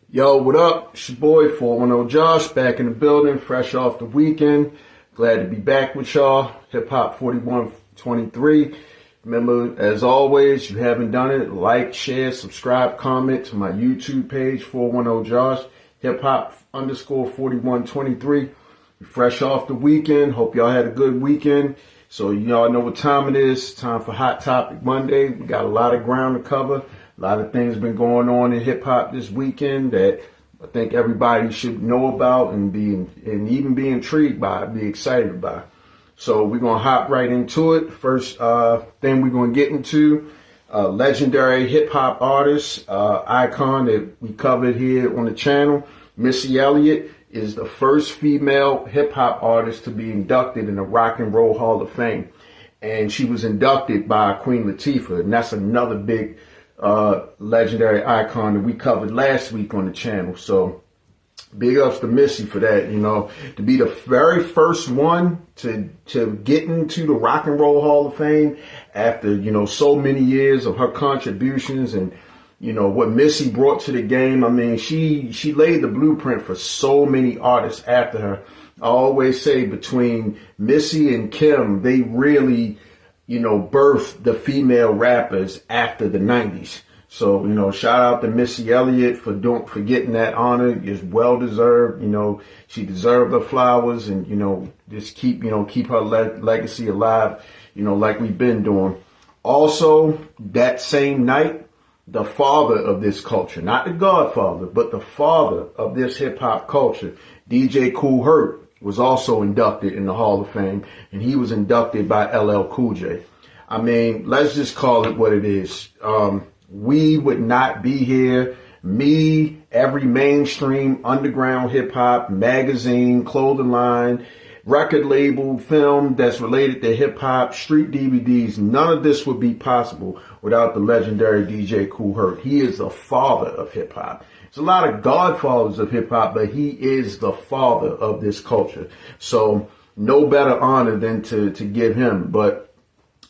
Yo, what up? It's your boy 410 Josh back in the building, fresh off the weekend. Glad to be back with y'all. Hip Hop 4123. Remember, as always, you haven't done it, like, share, subscribe, comment to my YouTube page 410 Josh. Hip Hop _ 4123. Fresh off the weekend. Hope y'all had a good weekend. So y'all know what time it is. Time for Hot Topic Monday. We got a lot of ground to cover. A lot of things been going on in hip hop this weekend that I think everybody should know about and even be intrigued by, be excited by. So we're gonna hop right into it. First thing we're gonna get into, legendary hip hop artist, icon that we covered here on the channel, Missy Elliott is the first female hip hop artist to be inducted in the Rock and Roll Hall of Fame, and she was inducted by Queen Latifah, and that's another big legendary icon that we covered last week on the channel. So big ups to Missy for that, to be the very first one to get into the Rock and Roll Hall of Fame after, so many years of her contributions and, what Missy brought to the game. I mean, she laid the blueprint for so many artists after her. I always say between Missy and Kim, they really birthed the female rappers after the 90s. So, shout out to Missy Elliott for getting that honor. It's well deserved. She deserved her flowers and, just keep her legacy alive, like we've been doing. Also, that same night, the father of this culture, not the godfather, but the father of this hip hop culture, DJ Kool Herc, was also inducted in the Hall of Fame, and he was inducted by LL Cool J. I mean, let's just call it what it is. We would not be here. Me, every mainstream underground hip hop magazine, clothing line, record label, film that's related to hip hop, street DVDs, none of this would be possible without the legendary DJ Kool Herc. He is the father of hip hop. There's a lot of godfathers of hip hop, but he is the father of this culture. So no better honor than to give him. But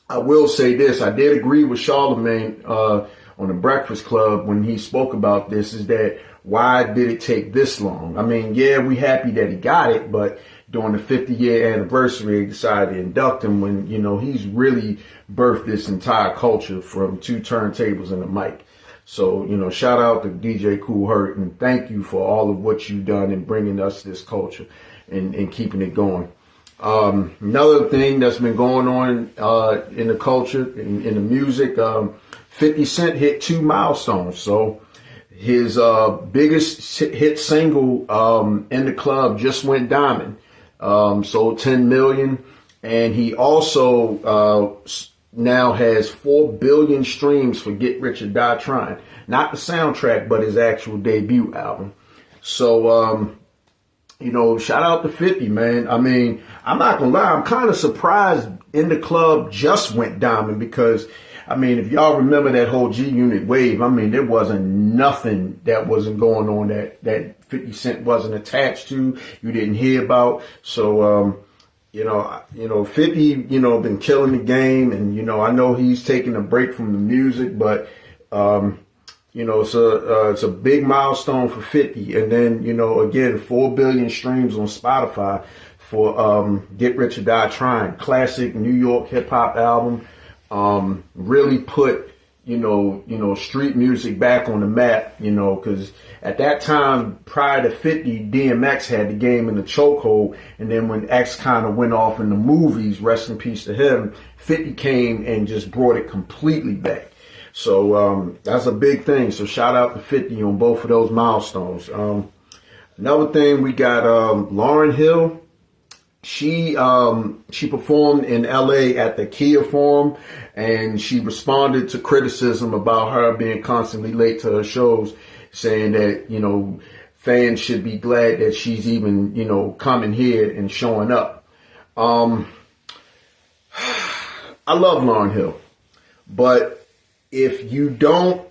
I will say this, I did agree with Charlemagne on the Breakfast Club when he spoke about this, is that why did it take this long? I mean, yeah, we happy that he got it, but during the 50-year anniversary, they decided to induct him when, he's really birthed this entire culture from 2 turntables and a mic. So, shout out to DJ Kool Herc and thank you for all of what you've done in bringing us this culture and keeping it going. Another thing that's been going on in the culture, in the music, 50 Cent hit 2 milestones. So his biggest hit single in the club just went diamond, sold 10 million, and he also now has 4 billion streams for Get Rich or Die Trying. Not the soundtrack, but his actual debut album. So, shout out to 50, man. I mean, I'm not gonna lie, I'm kind of surprised In the Club just went diamond because, I mean, if y'all remember that whole G-Unit wave, I mean, there wasn't nothing that wasn't going on that 50 Cent wasn't attached to, you didn't hear about. So, 50, been killing the game, and, I know he's taking a break from the music, but, it's a big milestone for 50. And then, again, 4 billion streams on Spotify for Get Rich or Die Trying. Classic New York hip hop album. Really put, street music back on the map, because at that time, prior to 50, DMX had the game in the chokehold. And then when X kind of went off in the movies, rest in peace to him, 50 came and just brought it completely back. So that's a big thing. So shout out to 50 on both of those milestones. Another thing, we got Lauryn Hill. She performed in LA at the Kia Forum, and she responded to criticism about her being constantly late to her shows, saying that, fans should be glad that she's even, coming here and showing up. I love Lauryn Hill, but if you don't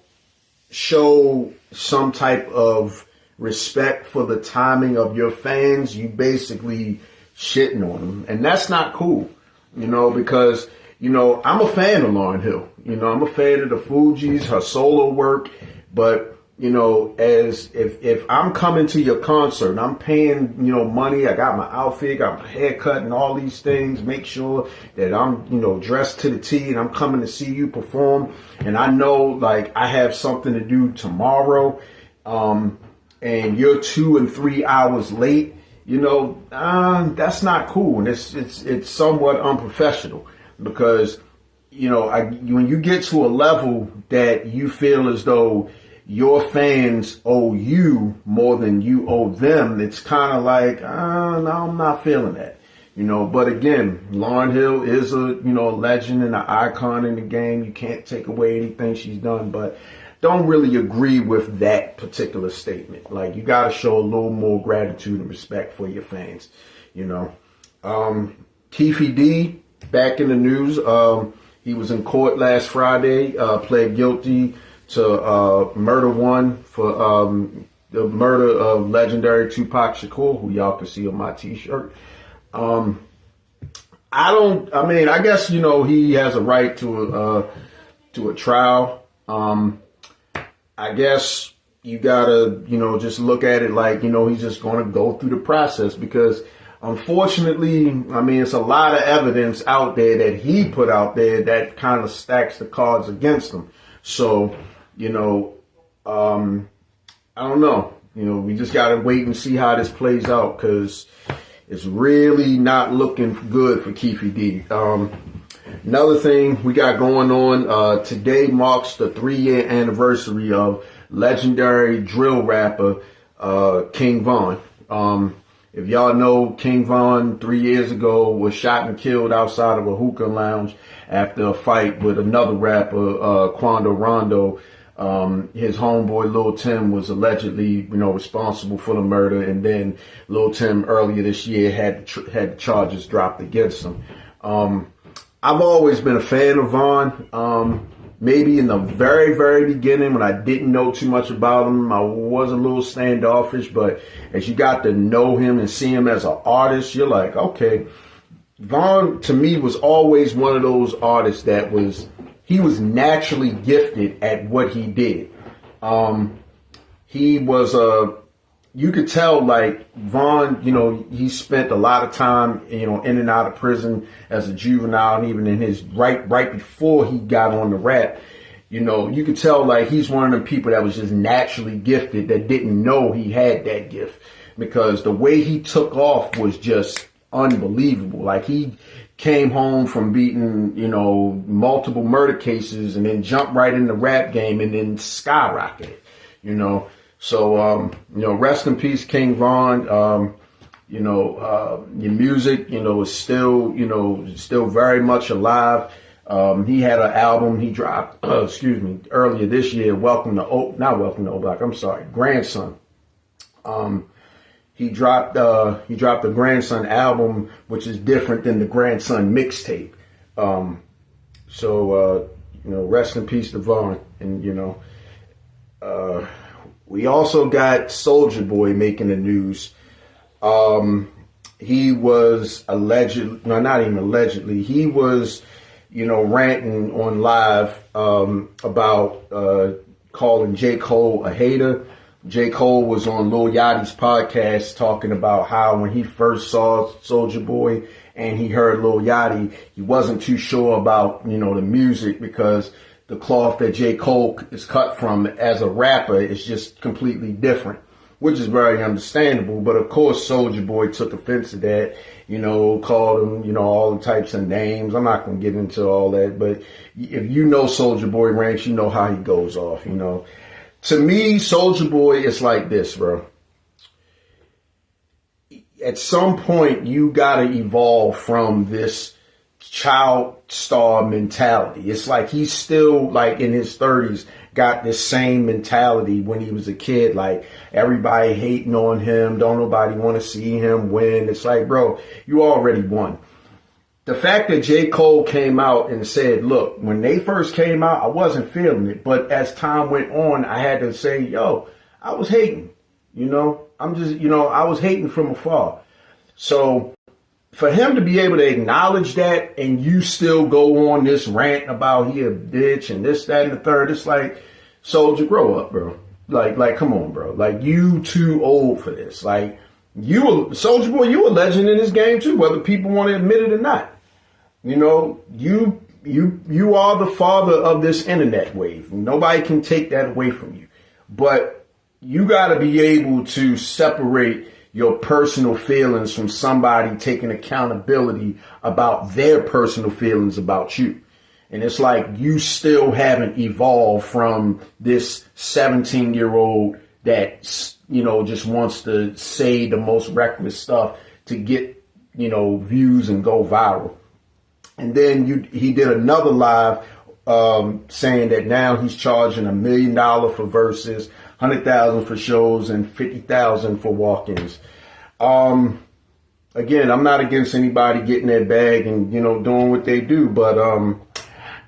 show some type of respect for the timing of your fans, you basically shitting on them. And that's not cool, because, I'm a fan of Lauryn Hill. I'm a fan of the Fugees, her solo work, but as if I'm coming to your concert and I'm paying, money, I got my outfit, got my haircut and all these things, make sure that I'm, dressed to the T and I'm coming to see you perform. And I know like I have something to do tomorrow. And you're 2 and 3 hours late, that's not cool. And it's somewhat unprofessional because, when you get to a level that you feel as though your fans owe you more than you owe them, it's kind of like, no, I'm not feeling that, but again, Lauryn Hill is a legend and an icon in the game. You can't take away anything she's done, but don't really agree with that particular statement. Like, you got to show a little more gratitude and respect for your fans, Keefe D, back in the news. He was in court last Friday, pled guilty to murder one for the murder of legendary Tupac Shakur, who y'all can see on my t-shirt. I guess, he has a right to a trial. I guess you gotta, just look at it like, he's just going to go through the process because unfortunately, it's a lot of evidence out there that he put out there that kind of stacks the cards against him. So, I don't know. We just got to wait and see how this plays out because it's really not looking good for Keefe D. Another thing we got going on, today marks the 3-year anniversary of legendary drill rapper King Von. If y'all know, King Von 3 years ago was shot and killed outside of a hookah lounge after a fight with another rapper, Quando Rondo. His homeboy Lil Tim was allegedly, responsible for the murder, and then Lil Tim earlier this year had the charges dropped against him. I've always been a fan of Von. Maybe in the very, very beginning when I didn't know too much about him, I was a little standoffish, but as you got to know him and see him as an artist, you're like, okay. Von, to me, was always one of those artists that he was naturally gifted at what he did. He was you could tell like Von, he spent a lot of time, in and out of prison as a juvenile, and even in his right before he got on the rap, you could tell like he's one of them people that was just naturally gifted that didn't know he had that gift because the way he took off was just unbelievable. Like he came home from beating, multiple murder cases and then jumped right in the rap game and then skyrocketed, So, rest in peace, King Von. Your music, is still very much alive. He had an album he dropped, earlier this year, Grandson. He dropped the Grandson album, which is different than the Grandson mixtape. Rest in peace to Von. And, we also got Soulja Boy making the news. He was he was, ranting on live about calling J. Cole a hater. J. Cole was on Lil Yachty's podcast talking about how when he first saw Soulja Boy and he heard Lil Yachty, he wasn't too sure about, the music because the cloth that J. Cole is cut from as a rapper is just completely different, which is very understandable. But of course, Soulja Boy took offense to that, called him, all the types of names. I'm not going to get into all that, but if you know Soulja Boy ranks, you know how he goes off, To me, Soulja Boy is like this, bro. At some point, you got to evolve from this child star mentality. It's like he's still like in his 30s, got this same mentality when he was a kid, like everybody hating on him, don't nobody want to see him win. It's like, bro, you already won. The fact that J. Cole came out and said, look, when they first came out, I wasn't feeling it. But as time went on, I had to say, yo, I was hating, I was hating from afar. So for him to be able to acknowledge that and you still go on this rant about he a bitch and this, that, and the third, it's like, Soulja, grow up, bro. Like, come on, bro. Like, you too old for this. Like, Soulja Boy, you a legend in this game too, whether people want to admit it or not. You know, you are the father of this internet wave. Nobody can take that away from you. But you got to be able to separate your personal feelings from somebody taking accountability about their personal feelings about you. And it's like you still haven't evolved from this 17-year-old that, you know, just wants to say the most reckless stuff to get, you know, views and go viral. And then he did another live saying that now he's charging $1 million for verses, $100,000 for shows, and $50,000 for walk-ins. Again, I'm not against anybody getting their bag and, you know, doing what they do, but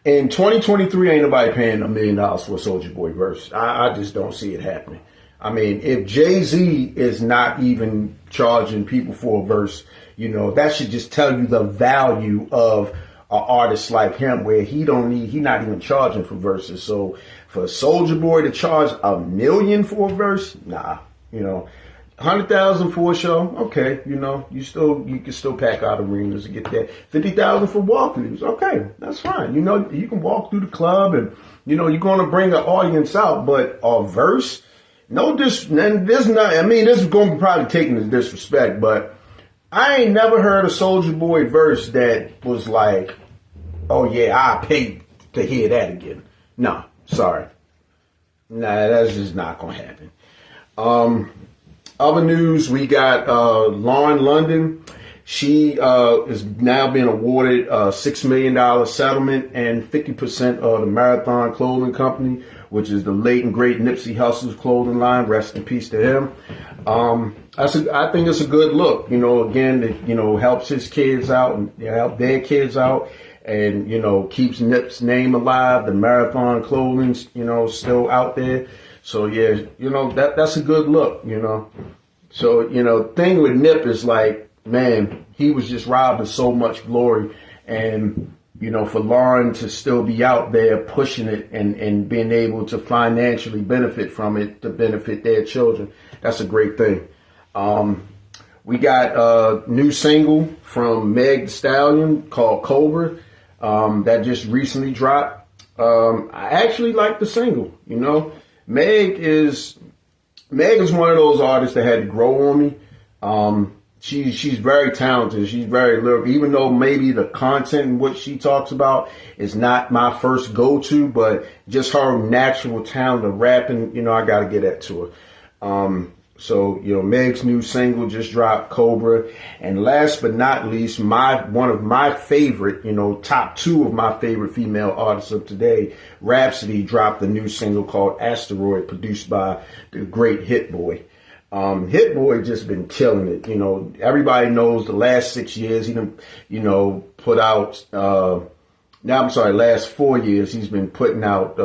in 2023, ain't nobody paying $1 million for a Soulja Boy verse. I just don't see it happening. I mean, if Jay-Z is not even charging people for a verse, you know, that should just tell you the value of an artist like him, where he not even charging for verses. So for Soulja Boy to charge $1 million for a verse, nah, you know. 100,000 for a show, okay, you know, you can still pack out arenas and get that. 50,000 for walkthroughs, okay, that's fine. You know, you can walk through the club and, you know, you're going to bring an audience out, but a verse, this is going to be probably taken as disrespect, but I ain't never heard a Soulja Boy verse that was like, oh yeah, I paid to hear that again. No, sorry. Nah, that's just not going to happen. Other news, we got Lauryn London. She is now being awarded a $6 million settlement and 50% of the Marathon Clothing Company, which is the late and great Nipsey Hussle's clothing line. Rest in peace to him. I think it's a good look. You know, again, it, you know, helps his kids out and help their kids out, and, you know, keeps Nip's name alive. The Marathon Clothing's, you know, still out there. So, yeah, you know, that's a good look, you know. So, you know, thing with Nip is like, man, he was just robbed of so much glory. And, you know, for Lauryn to still be out there pushing it and being able to financially benefit from it to benefit their children, that's a great thing. We got a new single from Meg Thee Stallion called Cobra that just recently dropped. I actually like the single, you know. Meg is one of those artists that had to grow on me. She's very talented. She's very lyrical, even though maybe the content and what she talks about is not my first go-to, but just her natural talent of rapping, you know, I got to get that to her. So, you know, Meg's new single just dropped, Cobra. And last but not least, one of my favorite, you know, top two of my favorite female artists of today, Rapsody, dropped a new single called Asteroid, produced by the great Hit Boy. Hit Boy just been killing it. You know, everybody knows the last 6 years he done, you know, put out, last 4 years he's been putting out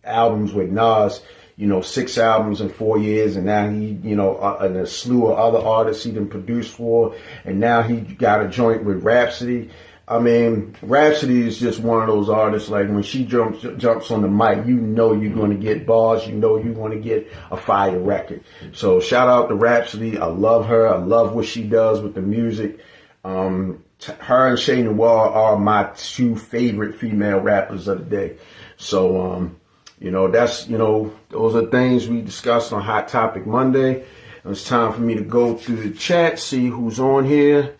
albums with Nas. You know, 6 albums in 4 years, and now he, you know, and a slew of other artists he done produced for, and now he got a joint with Rapsody. I mean, Rapsody is just one of those artists, like when she jumps on the mic, you know you're going to get bars, you know you're going to get a fire record. So shout out to Rapsody. I love her. I love what she does with the music. Her and Shay Noir are my two favorite female rappers of the day. So, you know, that's, you know, those are things we discussed on Hot Topic Monday. It's time for me to go through the chat, see who's on here.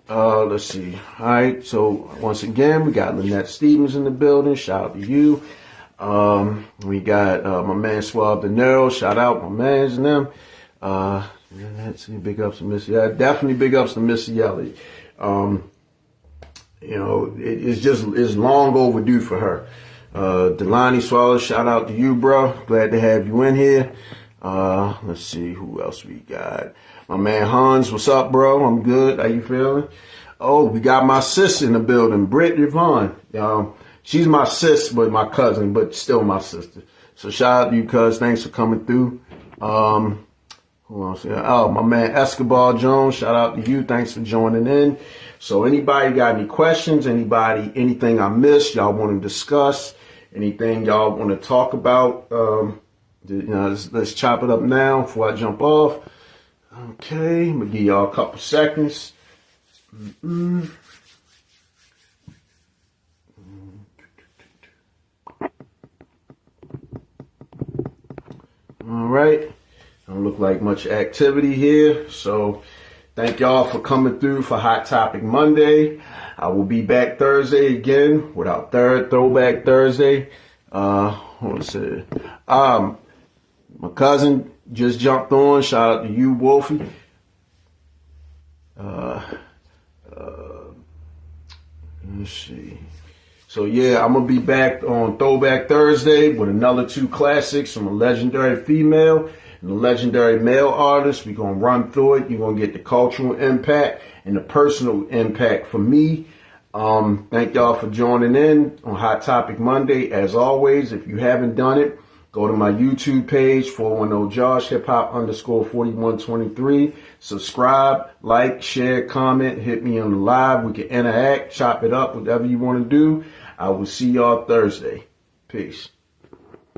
Let's see. All right. So once again, we got Lynette Stevens in the building. Shout out to you. We got my man Swab De Niro. Shout out my mans and them. Let's see. Big ups to Missy. Yeah, definitely big ups to Missy Elliott. You know, it's long overdue for her. Delani Swallow, shout out to you, bro. Glad to have you in here. Let's see who else we got. My man Hans, what's up, bro? I'm good. How you feeling? Oh, we got my sis in the building, Britt Yvonne. She's my sis, but my cousin, but still my sister. So shout out to you, cuz. Thanks for coming through. Who else? Oh, my man Escobar Jones. Shout out to you. Thanks for joining in. So anybody got any questions? Anything I missed? Y'all want to discuss? Anything y'all want to talk about? Let's chop it up now before I jump off. Okay, I'm gonna give y'all a couple seconds. All right, don't look like much activity here, so thank y'all for coming through for Hot Topic Monday. I will be back Thursday again with our third Throwback Thursday. What's it? My cousin just jumped on. Shout out to you, Wolfie. Let's see. So yeah, I'm gonna be back on Throwback Thursday with another 2 classics from a legendary female and a legendary male artist. We're gonna run through it. You're gonna get the cultural impact and the personal impact for me. Thank y'all for joining in on Hot Topic Monday. As always, if you haven't done it, go to my YouTube page, 410 Josh, hip-hop_4123. Subscribe, like, share, comment, hit me on the live. We can interact, chop it up, whatever you want to do. I will see y'all Thursday. Peace.